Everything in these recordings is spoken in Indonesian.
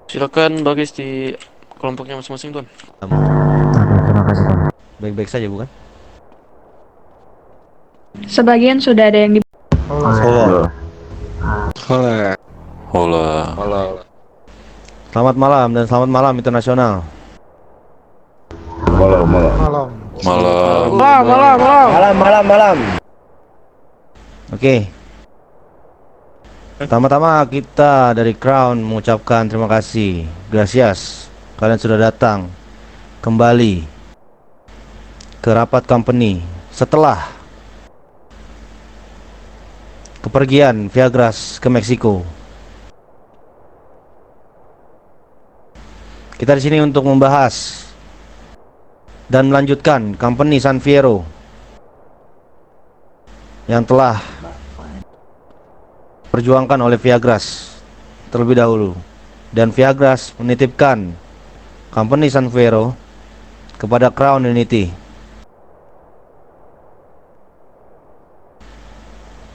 Silakan baris di kelompoknya masing-masing, Tuan. Oke, terima kasih Tuan. Baik-baik saja bukan? Sebagian sudah ada yang di. Halo. Hola. Hola. Hola. Selamat malam dan selamat malam internasional. Malam, malam. Malam. Malam. Malam, malam, malam. Malam. Oke. Pertama-tama kita dari Crown mengucapkan terima kasih. Gracias. Kalian sudah datang kembali ke rapat company setelah kepergian Viagras ke Meksiko. Kita di sini untuk membahas dan melanjutkan company San Fierro yang telah perjuangkan oleh Viagras terlebih dahulu, dan Viagras menitipkan company San Fierro kepada Crown Unity.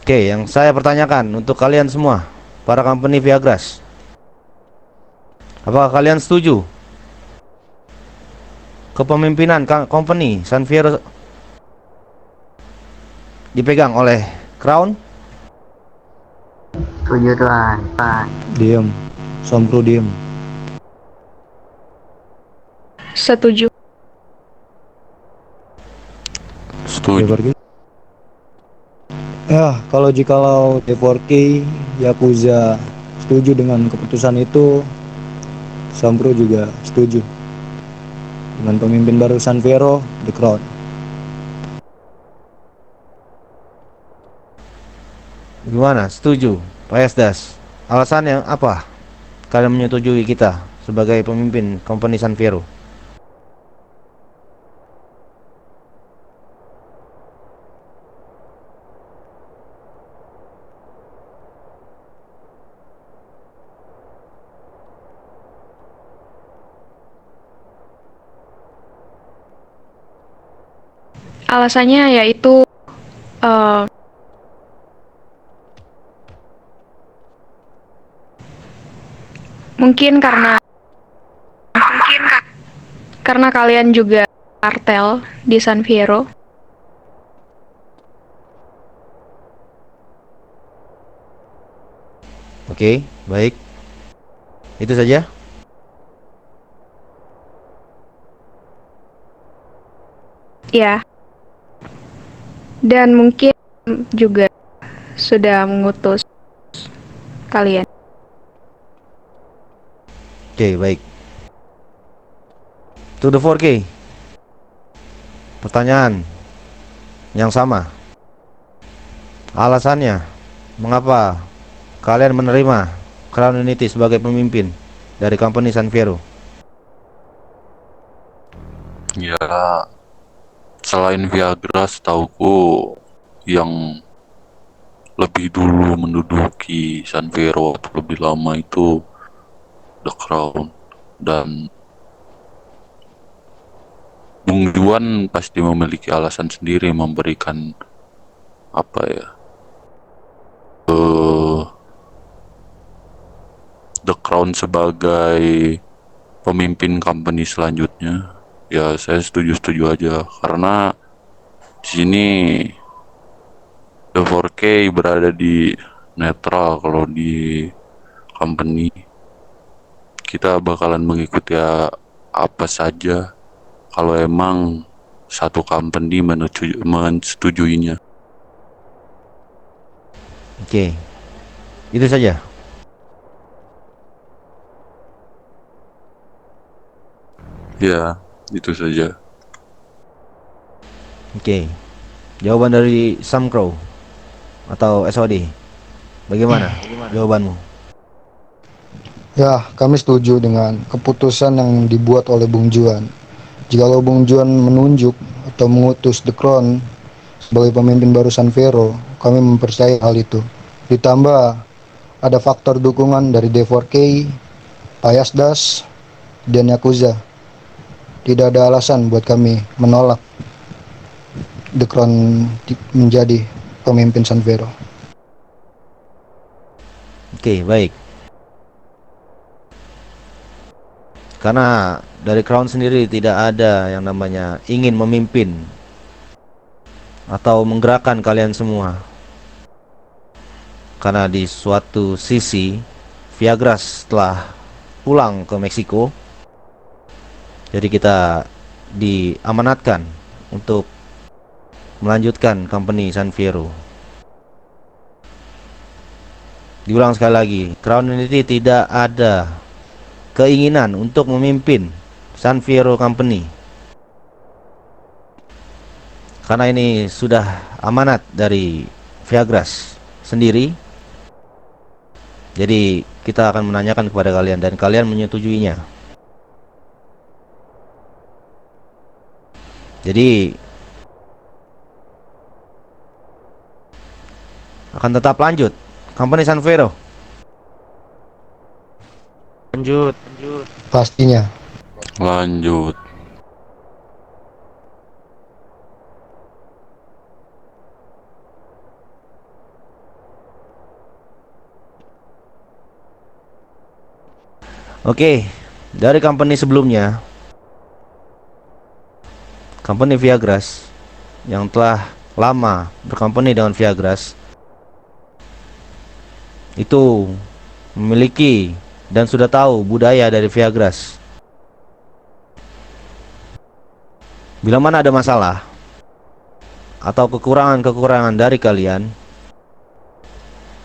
Oke, yang saya pertanyakan untuk kalian semua, para company Viagras, apakah kalian setuju kepemimpinan company San Fierro dipegang oleh Crown? Setuju Tuan. Diam. Sombro diam. Setuju. Setuju. Ya, jikalau D4K, Yakuza setuju dengan keputusan itu, Sampro juga setuju dengan pemimpin baru San Fierro, The Crown. Gimana? Setuju, Pak Esdas? Alasannya apa kalian menyetujui kita sebagai pemimpin company San Fierro? Alasannya yaitu eh, mungkin karena kalian juga kartel di San Fierro. Oke, baik. Itu saja. Ya. Dan mungkin juga sudah mengutus kalian. Oke, baik. To the 4K. Pertanyaan yang sama. Alasannya mengapa kalian menerima Crown Unity sebagai pemimpin dari company San Fierro? Ya, selain Viagra, setauku yang lebih dulu menduduki San Fierro atau lebih lama itu The Crown, dan Bung Juan pasti memiliki alasan sendiri memberikan apa ya, The Crown sebagai pemimpin company selanjutnya. Ya saya setuju aja, karena di sini The 4K berada di netral. Kalau di company kita bakalan mengikuti apa saja kalau emang satu company mensetujuinya. Oke. Itu saja. Ya, itu saja. Oke. Jawaban dari Sam Crow atau SOD, bagaimana jawabanmu? Ya, kami setuju dengan keputusan yang dibuat oleh Bung Juan. Jikalau Bung Juan menunjuk atau mengutus The Crown sebagai pemimpin baru San Fierro, kami mempercayai hal itu. Ditambah ada faktor dukungan dari D4K, Payasdas, dan Yakuza. Tidak ada alasan buat kami menolak The Crown menjadi pemimpin San Fierro. Oke, baik. Karena dari Crown sendiri tidak ada yang namanya ingin memimpin atau menggerakkan kalian semua. Karena di suatu sisi Viagras telah pulang ke Meksiko, jadi kita diamanatkan untuk melanjutkan company San Fierro. Diulang sekali lagi, Crown Unity tidak ada keinginan untuk memimpin San Fierro Company, karena ini sudah amanat dari Viagras sendiri. Jadi kita akan menanyakan kepada kalian dan kalian menyetujuinya. Jadi akan tetap lanjut company San Fierro. Lanjut. Pastinya. Lanjut. Oke, dari company sebelumnya, company Viagras yang telah lama bercompany dengan Viagras itu memiliki dan sudah tahu budaya dari Viagras. Bila mana ada masalah atau kekurangan-kekurangan dari kalian,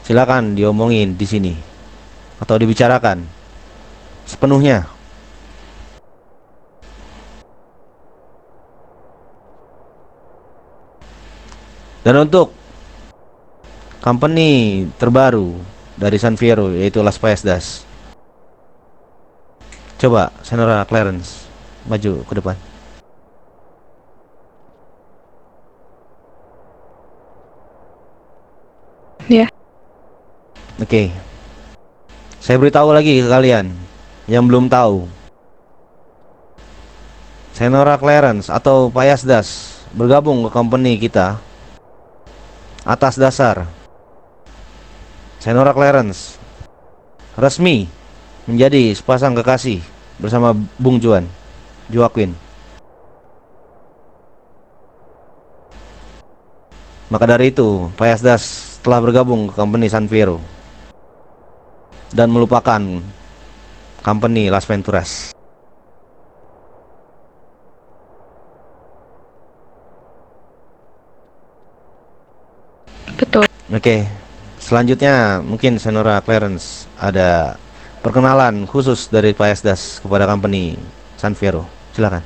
silakan diomongin di sini atau dibicarakan sepenuhnya. Dan untuk company terbaru dari San Fierro, yaitu Las Payadas, coba Senora Clarence maju ke depan. Ya. Oke, saya beritahu lagi ke kalian yang belum tahu, Senora Clarence atau Payadas bergabung ke company kita atas dasar Senora Clarence resmi menjadi sepasang kekasih bersama Bung Joaquin. Maka dari itu Payadas telah bergabung ke company San Fierro dan melupakan company Las Venturas. Betul. Oke, selanjutnya mungkin Senora Clarence ada perkenalan khusus dari Payadas kepada company San Fierro. Silakan.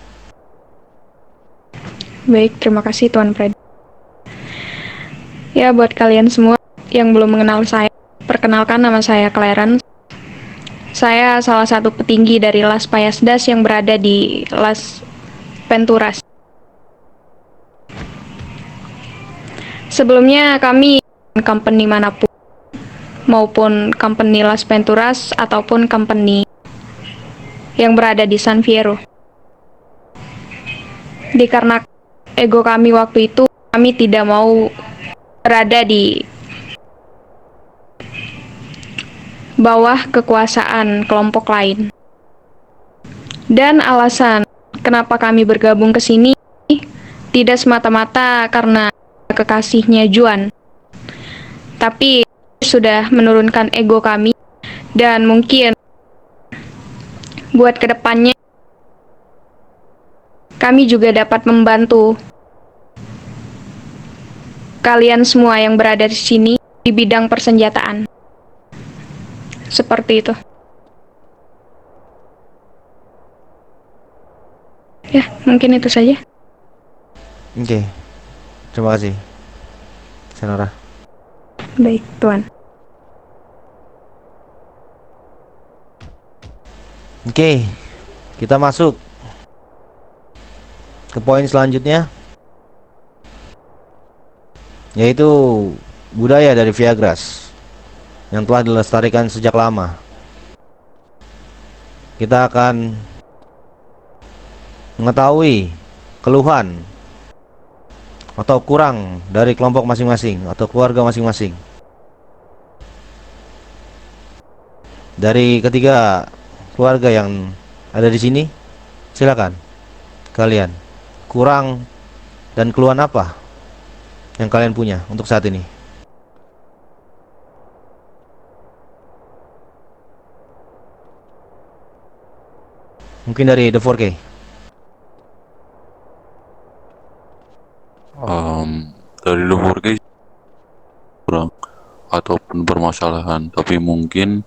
Baik, terima kasih Tuan Fred. Ya, buat kalian semua yang belum mengenal saya, perkenalkan nama saya Clarence. Saya salah satu petinggi dari Las Payadas yang berada di Las Venturas. Sebelumnya kami company manapun, maupun company Las Venturas ataupun company yang berada di San Fierro. Dikarenakan ego kami waktu itu, kami tidak mau berada di bawah kekuasaan kelompok lain. Dan alasan kenapa kami bergabung ke sini tidak semata-mata karena kekasihnya Juan, tapi sudah menurunkan ego kami, dan mungkin buat kedepannya kami juga dapat membantu kalian semua yang berada di sini di bidang persenjataan. Seperti itu. Ya, mungkin itu saja. Oke, terima kasih Senora. Baik, Tuan. Oke, kita masuk ke poin selanjutnya, yaitu budaya dari Viagras yang telah dilestarikan sejak lama. Kita akan mengetahui keluhan atau kurang dari kelompok masing-masing atau keluarga masing-masing dari ketiga keluarga yang ada di sini? Silakan. Kalian kurang dan keluhan apa yang kalian punya untuk saat ini? Mungkin dari The 4K. Dari luar guys kurang ataupun permasalahan, tapi mungkin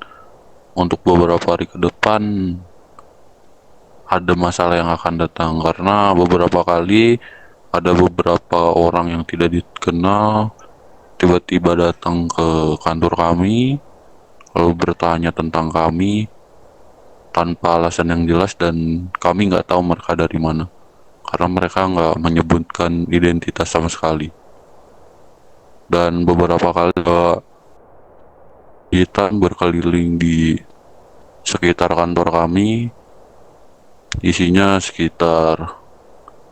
untuk beberapa hari ke depan ada masalah yang akan datang karena beberapa kali ada beberapa orang yang tidak dikenal tiba-tiba datang ke kantor kami lalu bertanya tentang kami tanpa alasan yang jelas, dan kami nggak tahu mereka dari mana karena mereka nggak menyebutkan identitas sama sekali. Dan beberapa kali kita berkeliling di sekitar kantor kami, isinya sekitar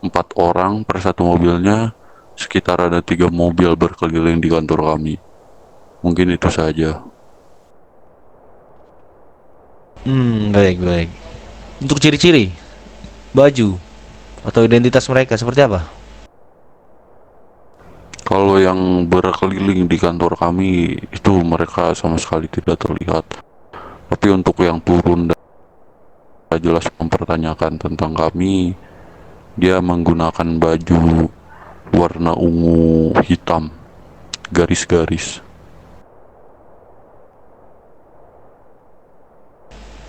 4 orang per satu mobilnya, sekitar ada 3 mobil berkeliling di kantor kami. Mungkin itu saja. Baik. Untuk ciri-ciri, baju, atau identitas mereka seperti apa? Kalau yang berkeliling di kantor kami itu mereka sama sekali tidak terlihat. Tapi untuk yang turun dan jelas mempertanyakan tentang kami, dia menggunakan baju warna ungu hitam, garis-garis.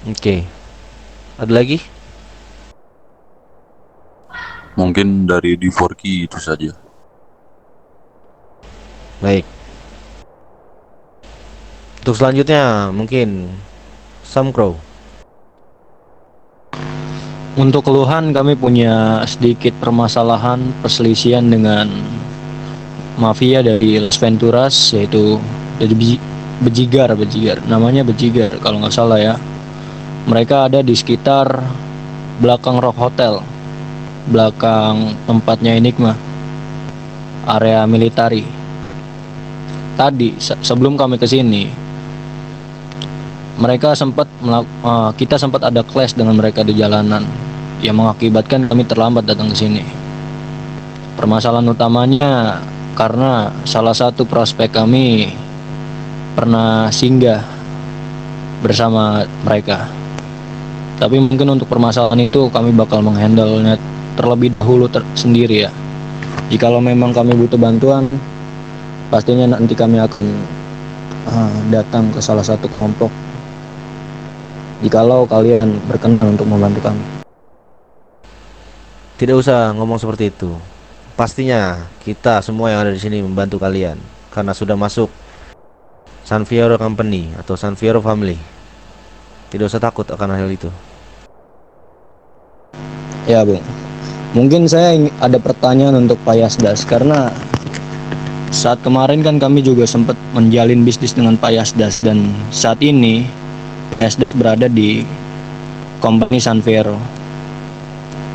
Oke. Ada lagi? Mungkin dari D4K itu saja. Baik. Untuk selanjutnya mungkin Sam Crow. Untuk keluhan, kami punya sedikit permasalahan perselisihan dengan mafia dari Las Venturas, yaitu dari Bejigar, namanya Bejigar kalau nggak salah ya. Mereka ada di sekitar belakang Rock Hotel, belakang tempatnya Enigma, area militari. Tadi sebelum kami ke sini, kita sempat ada clash dengan mereka di jalanan, yang mengakibatkan kami terlambat datang ke sini. Permasalahan utamanya karena salah satu prospek kami pernah singgah bersama mereka. Tapi mungkin untuk permasalahan itu kami bakal menghandle-nya terlebih dahulu sendiri ya. Jikalau memang kami butuh bantuan, pastinya nanti kami akan datang ke salah satu kelompok jikalau kalian berkenan untuk membantu kami. Tidak usah ngomong seperti itu. Pastinya kita semua yang ada di sini membantu kalian karena sudah masuk San Fierro Company atau San Fierro Family. Tidak usah takut akan hal itu. Ya Bung, mungkin saya ada pertanyaan untuk Pak Yasdas, karena saat kemarin kan kami juga sempat menjalin bisnis dengan Pak Yasdas, dan saat ini Pak Yasdas berada di company San Fierro.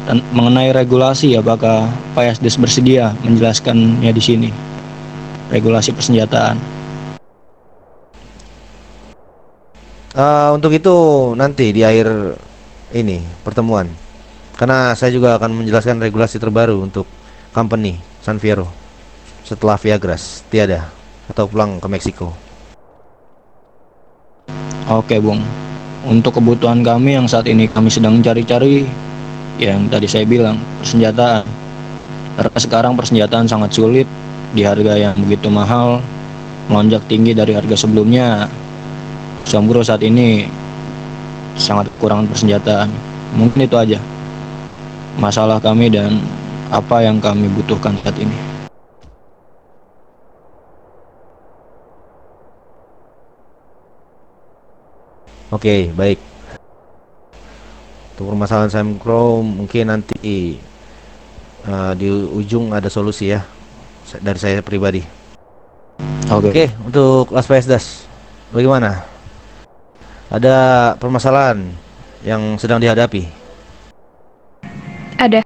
Dan mengenai regulasi, apakah Pak Yasdas bersedia menjelaskannya di sini? Regulasi persenjataan. Untuk itu nanti di akhir ini pertemuan, karena saya juga akan menjelaskan regulasi terbaru untuk company San Fierro setelah Viagras tiada atau pulang ke Meksiko. Oke Bung, untuk kebutuhan kami yang saat ini kami sedang cari-cari, yang tadi saya bilang, persenjataan. Karena sekarang persenjataan sangat sulit di harga yang begitu mahal, melonjak tinggi dari harga sebelumnya. Sombro saat ini sangat kekurangan persenjataan. Mungkin itu aja masalah kami dan apa yang kami butuhkan saat ini. Oke, baik. Untuk permasalahan Sam Crow mungkin nanti di ujung ada solusi ya dari saya pribadi. Oke, untuk Las Vegas bagaimana? Ada permasalahan yang sedang dihadapi? Ada.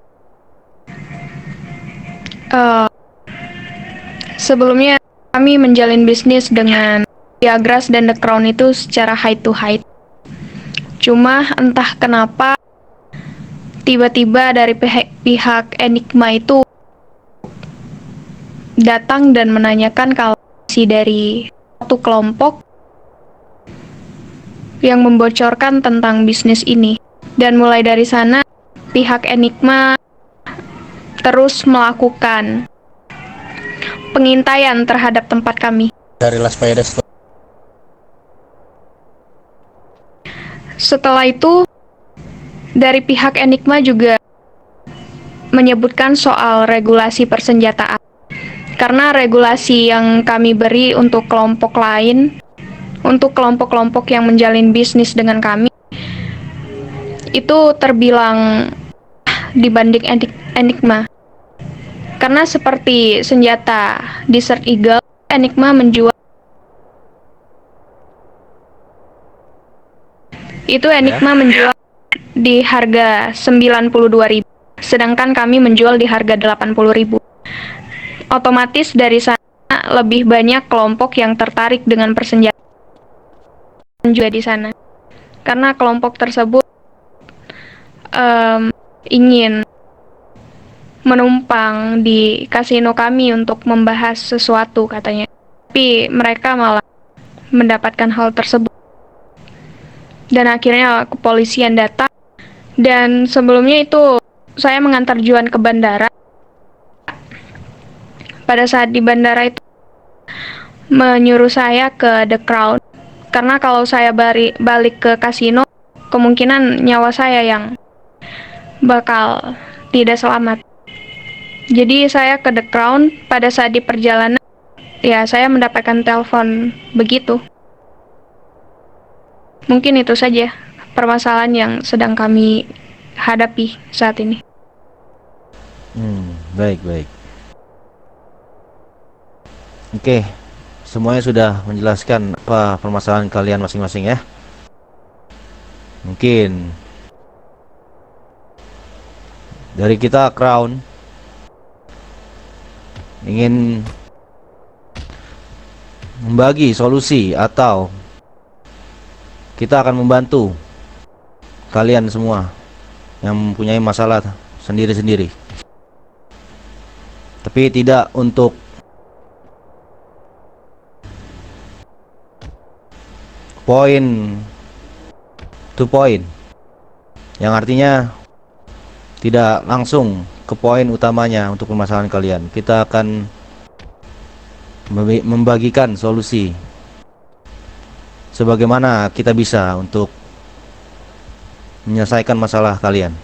Sebelumnya kami menjalin bisnis dengan Viagras dan The Crown itu secara high to high. Cuma entah kenapa tiba-tiba dari pihak Enigma itu datang dan menanyakan kalau si dari satu kelompok yang membocorkan tentang bisnis ini. Dan mulai dari sana, pihak Enigma terus melakukan pengintaian terhadap tempat kami. Dari Las Payadas. Setelah itu, dari pihak Enigma juga menyebutkan soal regulasi persenjataan. Karena regulasi yang kami beri untuk kelompok lain, untuk kelompok-kelompok yang menjalin bisnis dengan kami, itu terbilang dibanding Enigma. Karena seperti senjata Desert Eagle, Enigma menjual di harga 92.000, sedangkan kami menjual di harga 80.000. Otomatis dari sana lebih banyak kelompok yang tertarik dengan persenjataan juga di sana. Karena kelompok tersebut ingin menumpang di kasino kami untuk membahas sesuatu katanya. Tapi mereka malah mendapatkan hal tersebut. Dan akhirnya kepolisian datang. Dan sebelumnya itu saya mengantar Juan ke bandara. Pada saat di bandara itu menyuruh saya ke The Crown. Karena kalau saya balik ke kasino, kemungkinan nyawa saya yang bakal tidak selamat. Jadi saya ke The Crown. Pada saat di perjalanan, ya saya mendapatkan telepon begitu. Mungkin itu saja permasalahan yang sedang kami hadapi saat ini. Baik. Oke, semuanya sudah menjelaskan apa permasalahan kalian masing-masing ya. Mungkin dari kita Crown ingin membagi solusi atau kita akan membantu kalian semua yang mempunyai masalah sendiri-sendiri. Tapi tidak untuk point to point, yang artinya tidak langsung ke poin utamanya untuk permasalahan kalian. Kita akan membagikan solusi sebagaimana kita bisa untuk menyelesaikan masalah kalian.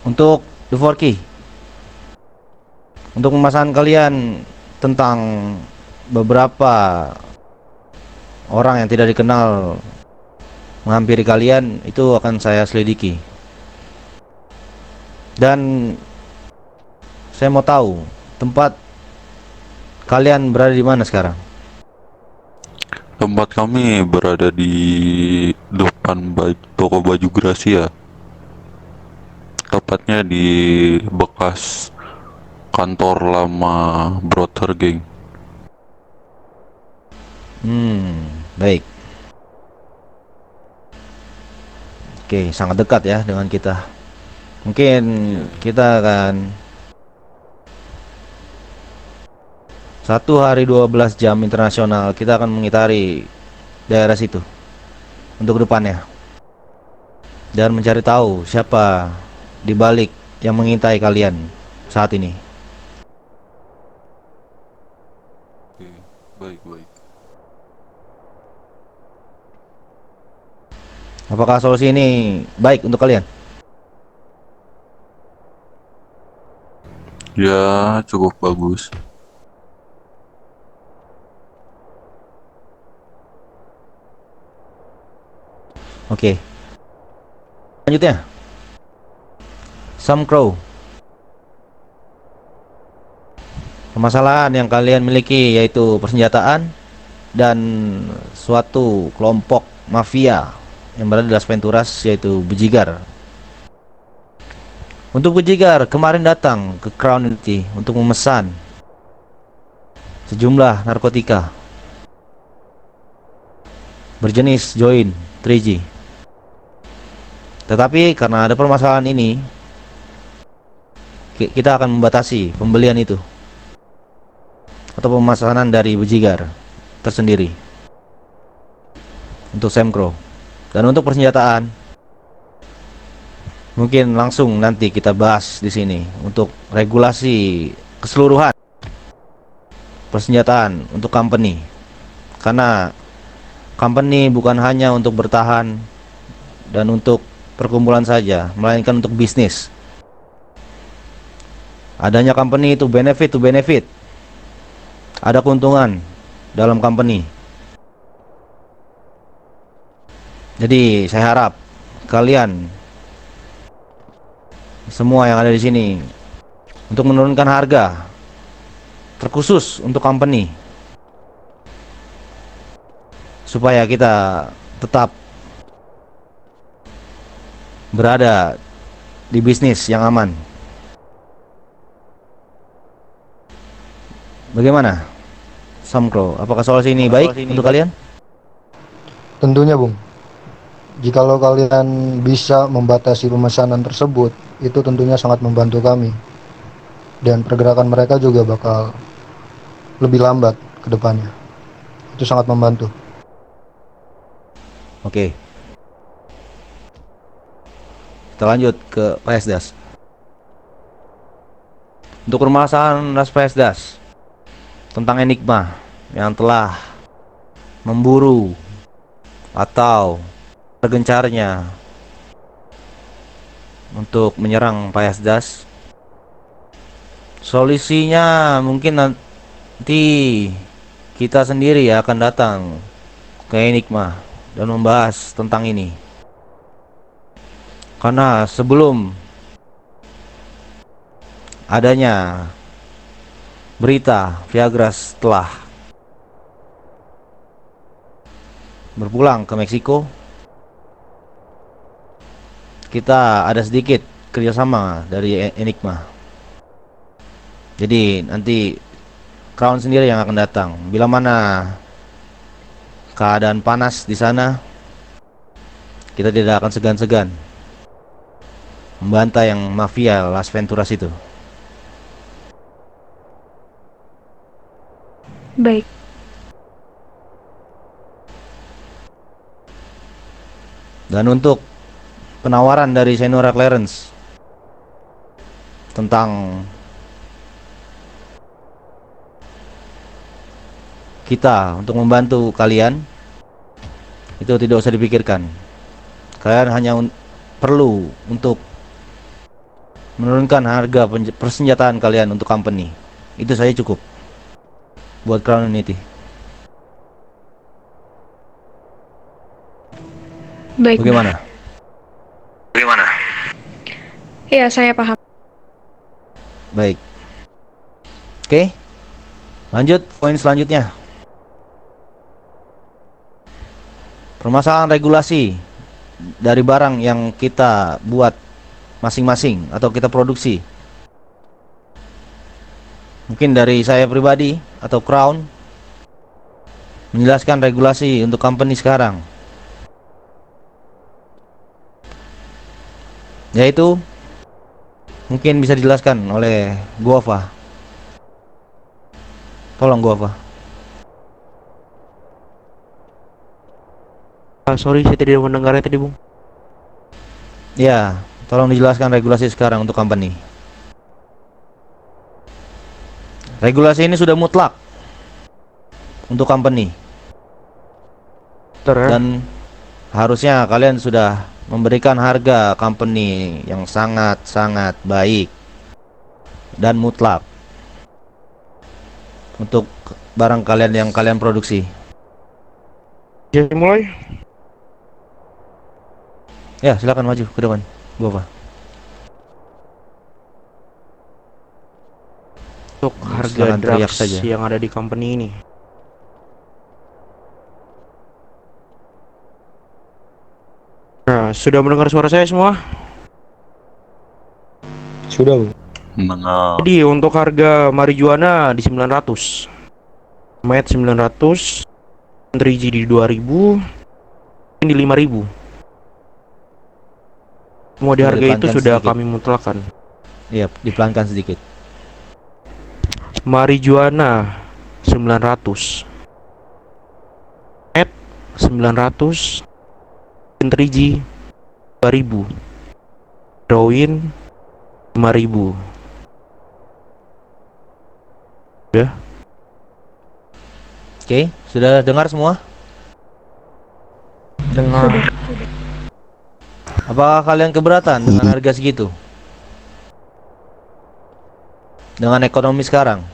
Untuk The Forky, untuk permasalahan kalian tentang beberapa orang yang tidak dikenal menghampiri kalian, itu akan saya selidiki. Dan saya mau tahu tempat kalian berada di mana sekarang. Tempat kami berada di depan toko baju Gracia. Tepatnya di bekas kantor lama Brother Gang. Baik. Oke, sangat dekat ya dengan kita. Mungkin kita akan 1 hari 12 jam internasional kita akan mengitari daerah situ untuk depannya dan mencari tahu siapa di balik yang mengintai kalian saat ini. Baik. Apakah solusi ini baik untuk kalian? Ya, cukup bagus. Oke. Selanjutnya, Some Crow. Permasalahan yang kalian miliki yaitu persenjataan dan suatu kelompok mafia yang berada di Las Venturas, yaitu Bujigar. Untuk Bujigar kemarin datang ke Crown Unity untuk memesan sejumlah narkotika. berjenis join 3G. Tetapi karena ada permasalahan ini, kita akan membatasi pembelian itu atau pemesanan dari Bujigar tersendiri untuk Semcro. Dan untuk persenjataan, mungkin langsung nanti kita bahas di sini untuk regulasi keseluruhan persenjataan untuk company. Karena company bukan hanya untuk bertahan dan untuk perkumpulan saja, melainkan untuk bisnis. Adanya company itu benefit to benefit. Ada keuntungan dalam company. Jadi saya harap kalian semua yang ada di sini untuk menurunkan harga terkhusus untuk company, supaya kita tetap berada di bisnis yang aman. Bagaimana, Samcro? Apakah solusi ini baik untuk kalian? Tentunya, Bung. Jikalau kalian bisa membatasi pemesanan tersebut, itu tentunya sangat membantu kami. Dan pergerakan mereka juga bakal lebih lambat ke depannya. Itu sangat membantu. Oke. Kita lanjut ke PSDAS. Untuk permasalahan Ras PSDAS tentang Enigma yang telah memburu atau tergencarnya untuk menyerang PSDAS, solusinya mungkin nanti kita sendiri akan datang ke Enigma dan membahas tentang ini. Karena sebelum adanya berita Viagras telah berpulang ke Meksiko, kita ada sedikit kerjasama dari Enigma. Jadi nanti Crown sendiri yang akan datang. Bila mana keadaan panas di sana, kita tidak akan segan-segan membantai yang mafia Las Venturas itu. Baik. Dan untuk penawaran dari Senora Clarence tentang kita untuk membantu kalian, itu tidak usah dipikirkan. Kalian hanya perlu untuk menurunkan harga persenjataan kalian untuk company. Itu saja cukup buat Crown Unity. Baik. Bagaimana? Ya, saya paham. Baik. Oke. Lanjut poin selanjutnya. Permasalahan regulasi dari barang yang kita buat masing-masing atau kita produksi. Mungkin dari saya pribadi atau Crown menjelaskan regulasi untuk company sekarang, yaitu mungkin bisa dijelaskan oleh Guava. Tolong Guava. Sorry, saya tidak mendengarnya tadi, Bung. Ya, tolong dijelaskan regulasi sekarang untuk company. Regulasi ini sudah mutlak untuk company. Dan harusnya kalian sudah memberikan harga company yang sangat-sangat baik dan mutlak untuk barang kalian yang kalian produksi. Jadi mulai. Ya, silakan maju ke depan. Gua apa? Untuk harga Silakan teriak drugs saja. yang ada di company ini. Nah, sudah mendengar suara saya semua? Sudah, Bung. Mendengar. Jadi untuk harga marijuana di 900, Met 900, 3G di 2000, Ini 5.000. Semua di Sudah harga itu dipelankan sudah sedikit. kami mutlakkan. Iya, dipelankan sedikit. Marijuana 900. Net 900. Intriji 2.000. Heroin 5.000. Ya. Oke, sudah dengar semua? Dengar. Apakah kalian keberatan dengan harga segitu? Dengan ekonomi sekarang?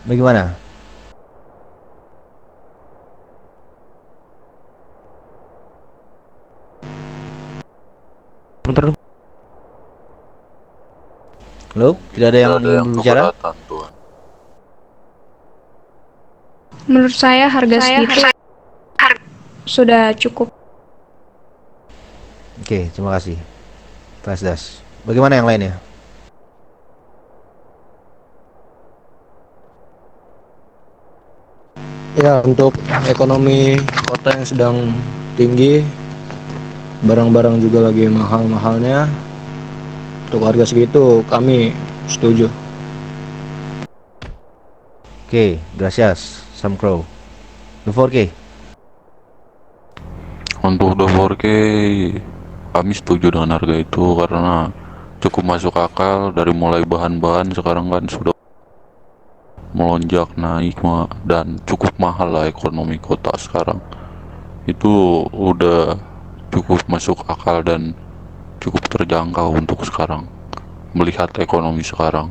Bagaimana? Bentar dulu. Halo? Tidak ada yang Tidak ada ingin yang berbicara? keberatan, Tuan. Menurut saya harga segitu sudah cukup. Oke, terima kasih. Das. Bagaimana yang lainnya? Ya, untuk ekonomi kota yang sedang tinggi, barang-barang juga lagi mahal-mahalnya. Untuk harga segitu kami setuju. Oke, gracias, Sam Crow. The 4K. Untuk the 4K kami setuju dengan harga itu karena cukup masuk akal. Dari mulai bahan-bahan sekarang kan sudah melonjak naik dan cukup mahal lah ekonomi kota sekarang. Itu udah cukup masuk akal dan cukup terjangkau untuk sekarang melihat ekonomi sekarang.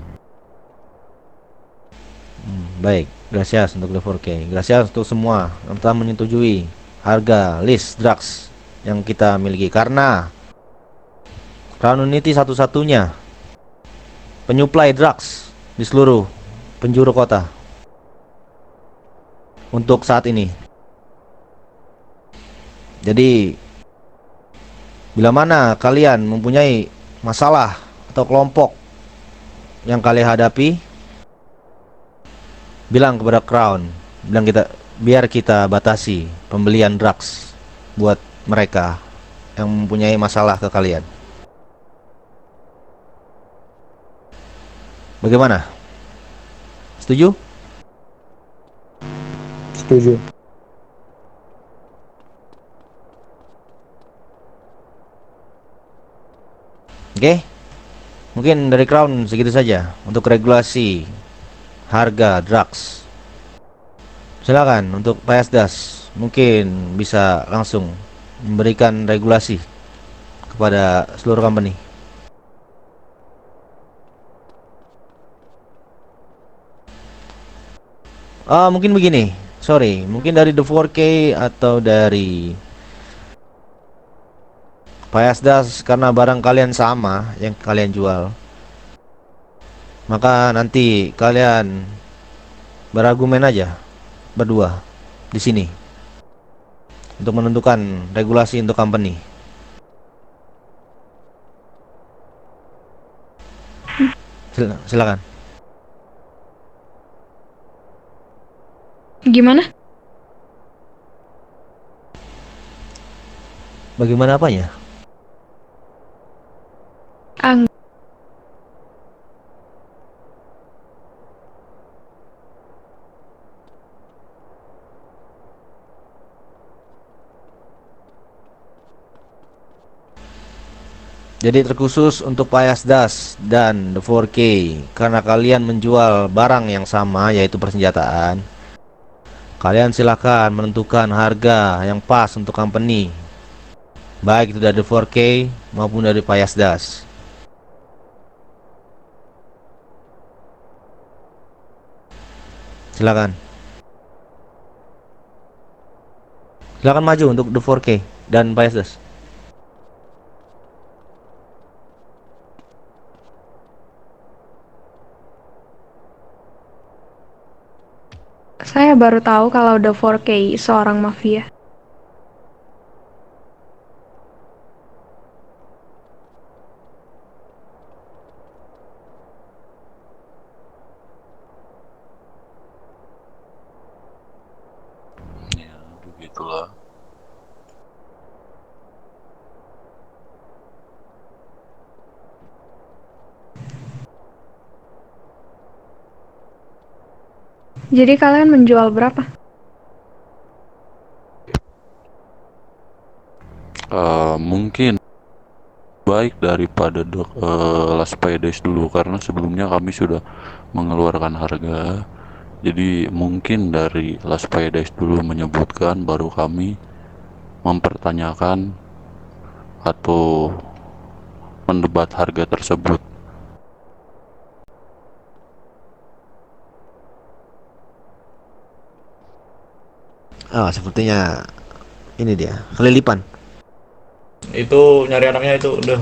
Baik, gracias untuk the 4K. Gracias untuk semua yang telah menyetujui harga list drugs yang kita miliki, karena Crown Unity satu-satunya penyuplai drugs di seluruh penjuru kota untuk saat ini. Jadi bila mana kalian mempunyai masalah atau kelompok yang kalian hadapi, bilang kepada Crown, biar kita batasi pembelian drugs buat mereka yang mempunyai masalah ke kalian. Bagaimana? Setuju? Setuju. Oke. Mungkin dari Crown segitu saja untuk regulasi harga drugs. Silakan untuk PSDAS, mungkin bisa langsung memberikan regulasi kepada seluruh company. Mungkin begini. Sorry, mungkin dari The 4K atau dari PSDAS, karena barang kalian sama yang kalian jual, maka nanti kalian berargumen aja berdua di sini untuk menentukan regulasi untuk company. Silakan. Gimana? Bagaimana apanya? Ah, Jadi terkhusus untuk PSDAS dan The 4K, karena kalian menjual barang yang sama, yaitu persenjataan, kalian silakan menentukan harga yang pas untuk company, baik itu dari The 4K maupun dari PSDAS. Silakan. Silakan maju untuk The 4K dan PSDAS. saya baru tahu kalau The 4K seorang mafia. Jadi kalian menjual berapa? Mungkin baik daripada Las Paredes dulu, karena sebelumnya kami sudah mengeluarkan harga. Jadi mungkin dari Las Paredes dulu menyebutkan, baru kami mempertanyakan atau mendebat harga tersebut. Sepertinya ini dia, kelilipan. Itu nyari anaknya itu udah.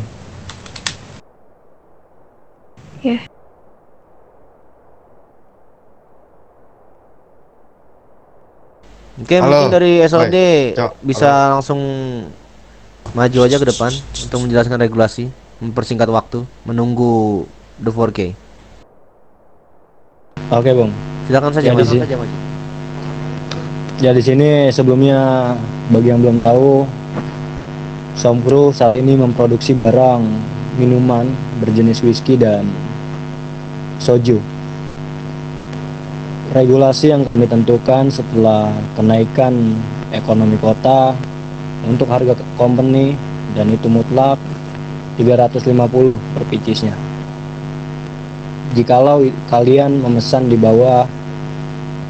Ya. Oke, Halo, mungkin dari Woi, SOD Cok, bisa halo. langsung maju aja ke depan untuk menjelaskan regulasi, mempersingkat waktu, menunggu the 4K. Oke, Bung. Silakan saja Ya di maju. sini. Ya di sini sebelumnya bagi yang belum tahu, Somkru saat ini memproduksi barang minuman berjenis whisky dan soju. Regulasi yang kami tentukan setelah kenaikan ekonomi kota untuk harga company, dan itu mutlak 350 per picisnya. Jikalau kalian memesan di bawah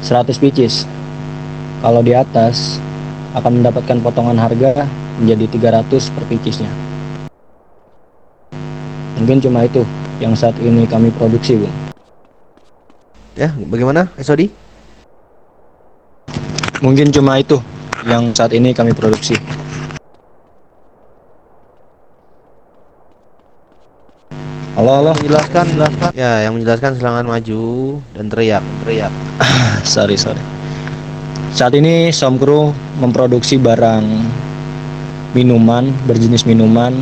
100 picis, kalau di atas akan mendapatkan potongan harga menjadi 300 per picisnya. Mungkin cuma itu yang saat ini kami produksi, Bung. Ya, bagaimana SOD? Mungkin cuma itu yang saat ini kami produksi. Halo. Menjelaskan, ya, yang menjelaskan silakan maju dan teriak. Sorry. Saat ini Somkru memproduksi barang minuman, berjenis minuman,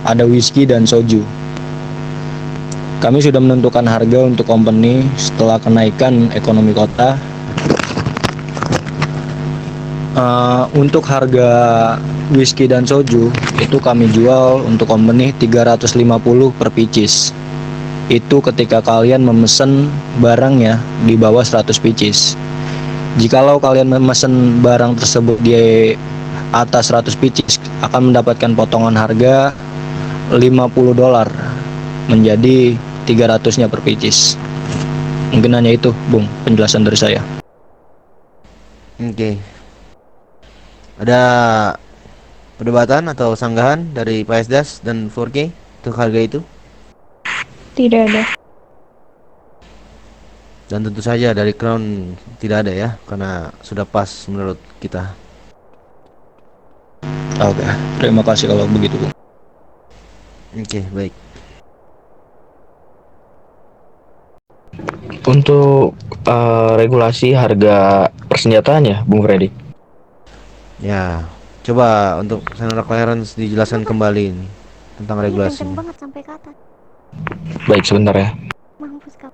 ada whisky dan soju. Kami sudah menentukan harga untuk company setelah kenaikan ekonomi kota. Untuk harga whisky dan soju itu kami jual untuk company 350 per picis. Itu ketika kalian memesan barangnya di bawah 100 picis. Jikalau kalian memesan barang tersebut di atas 100 picis, akan mendapatkan potongan harga $50 menjadi 300-nya per picis. Mungkin hanya itu, Bung, penjelasan dari saya. Oke. Ada perdebatan atau sanggahan dari Pak Esdas dan 4K untuk harga itu? Tidak ada. Dan tentu saja dari Crown tidak ada ya, karena sudah pas menurut kita. Oke, terima kasih kalau begitu, Bung. Oke, baik. Untuk regulasi harga persenjataan ya, Bung Freddy. Ya, coba untuk Senora Clarence dijelaskan kembali ini tentang Iya, regulasi. kenceng banget sampai ke atas. Baik, sebentar ya. Mampus kau.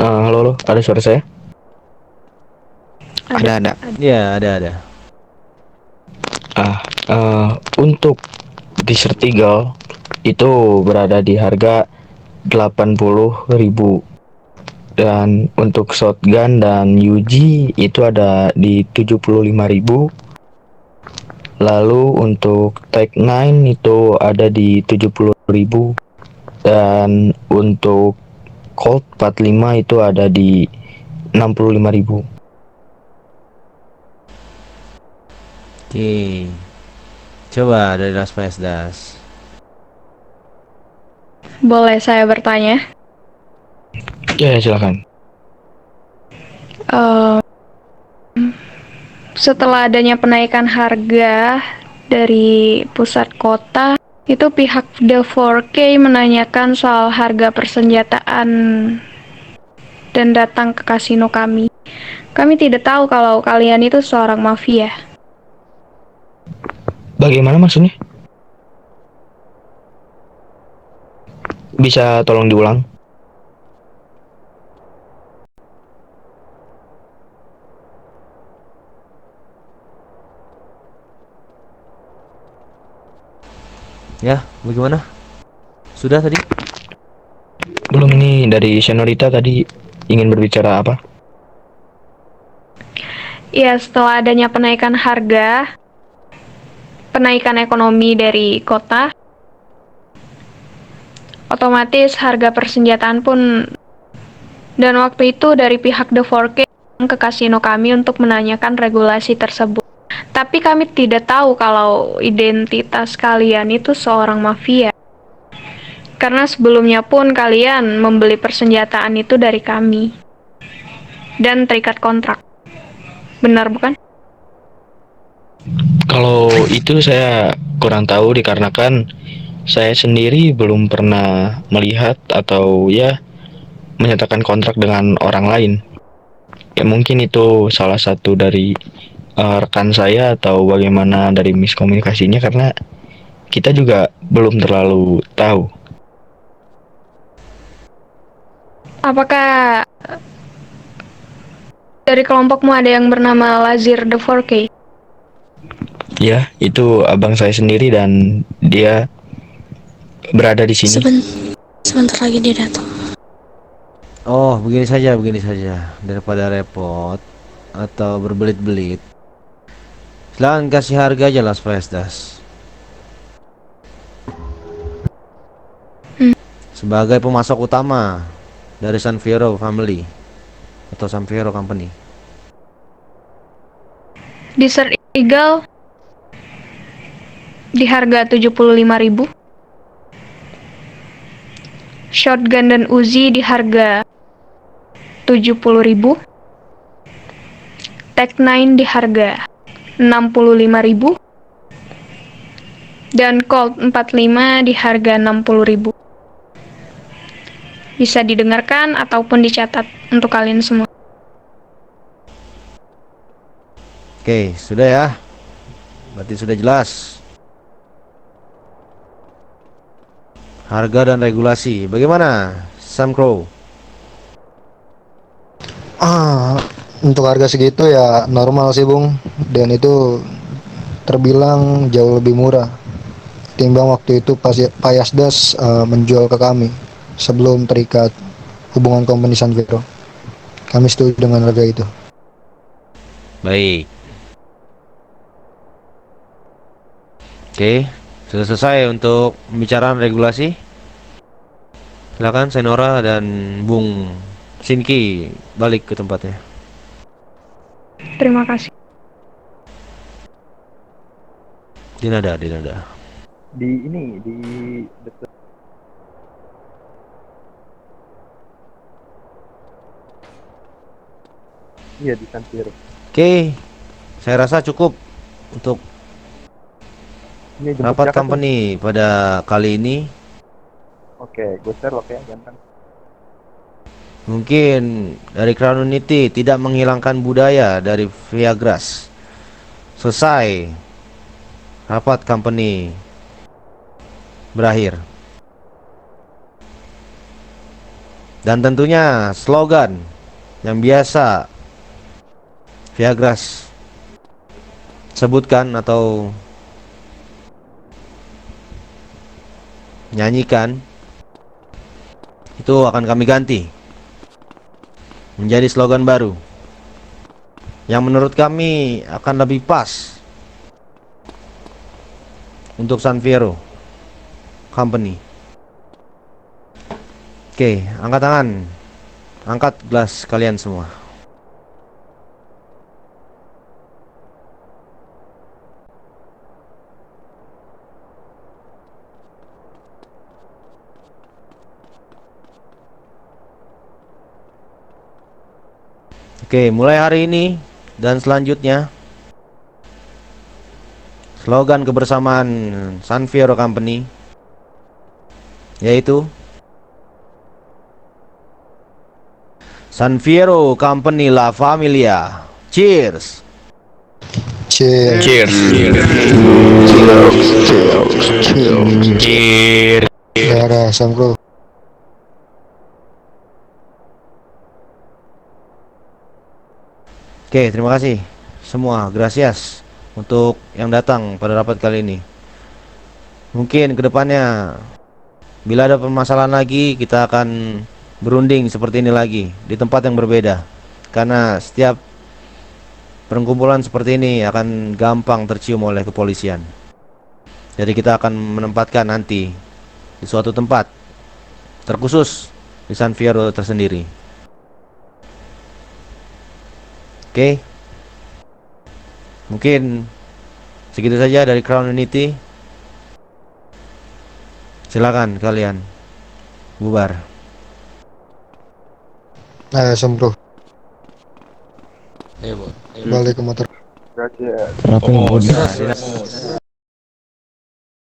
Halo, ada suara saya? Ada. Ya, ada. Untuk Desert Eagle itu berada di harga 80.000, dan untuk shotgun dan UG itu ada di 75.000. Lalu untuk Tag 9 itu ada di 70.000, dan untuk Colt 45 itu ada di 65.000. Oke. Coba dari Las Pesdas. Boleh saya bertanya? Ya, silakan. Setelah adanya penaikan harga dari pusat kota, itu pihak The 4K menanyakan soal harga persenjataan dan datang ke kasino kami. Kami tidak tahu kalau kalian itu seorang mafia. Bagaimana maksudnya? Bisa tolong diulang? Ya, bagaimana? Sudah tadi? Belum, nih dari Senorita tadi ingin berbicara apa? Ya, setelah adanya penaikan harga, penaikan ekonomi dari kota, otomatis harga persenjataan pun, dan waktu itu dari pihak The 4K ke kasino kami untuk menanyakan regulasi tersebut. Tapi kami tidak tahu kalau identitas kalian itu seorang mafia. Karena sebelumnya pun kalian membeli persenjataan itu dari kami. Dan terikat kontrak. Benar bukan? Kalau itu saya kurang tahu dikarenakan saya sendiri belum pernah melihat atau ya menyatakan kontrak dengan orang lain. Ya mungkin itu salah satu dari rekan saya atau bagaimana dari miskomunikasinya karena kita juga belum terlalu tahu. Apakah dari kelompokmu ada yang bernama Lazir The 4K? Ya, itu abang saya sendiri dan dia berada di sini. Sebentar lagi dia datang. Oh, begini saja, begini saja. Daripada repot atau berbelit-belit, silakan kasih harga aja Las Prestas. Sebagai pemasok utama dari San Fierro Family atau San Fierro Company. Desert Eagle di harga 75.000. Shotgun dan Uzi di harga 70.000. Tech 9 di harga 65.000. Dan Colt 45 di harga 60.000. Bisa didengarkan ataupun dicatat untuk kalian semua. Oke, sudah ya. Berarti sudah jelas. Harga dan regulasi. Bagaimana, Sam Crow? Untuk harga segitu ya normal sih Bung, dan itu terbilang jauh lebih murah timbang waktu itu Pak Yasdas menjual ke kami sebelum terikat hubungan company San Fierro. Kami setuju dengan harga itu. Baik. Oke, sudah selesai untuk pembicaraan regulasi. Silakan Senora dan Bung Shinki balik ke tempatnya. Terima kasih. Dinada, Dinada. Di ini di dekat iya di San Fierro. Oke, saya rasa cukup untuk Ini jemput rapat siapa tuh? company pada kali ini. Oke, gue share oke ganteng. Mungkin dari Crown Unity tidak menghilangkan budaya dari Viagras. Selesai. Rapat company berakhir. Dan tentunya slogan yang biasa Viagras sebutkan atau nyanyikan itu akan kami ganti menjadi slogan baru yang menurut kami akan lebih pas untuk San Fierro Company. Oke, angkat tangan, angkat gelas kalian semua. Oke, mulai hari ini dan selanjutnya slogan kebersamaan San Fierro Company yaitu San Fierro Company La Familia. Cheers. Cheers. Cheers. Cheers. Daerah Sam Crow. Oke, terima kasih semua. Gracias untuk yang datang pada rapat kali ini. Mungkin kedepannya bila ada permasalahan lagi, kita akan berunding seperti ini lagi di tempat yang berbeda. Karena setiap perkumpulan seperti ini akan gampang tercium oleh kepolisian. Jadi kita akan menempatkan nanti di suatu tempat terkhusus di San Fierro tersendiri. Oke. Mungkin segitu saja dari Crown Unity. Silakan kalian bubar. Sembro, Ayo, Bu. balik ke motor. Gotcha. Kenapa nggak mau Nah,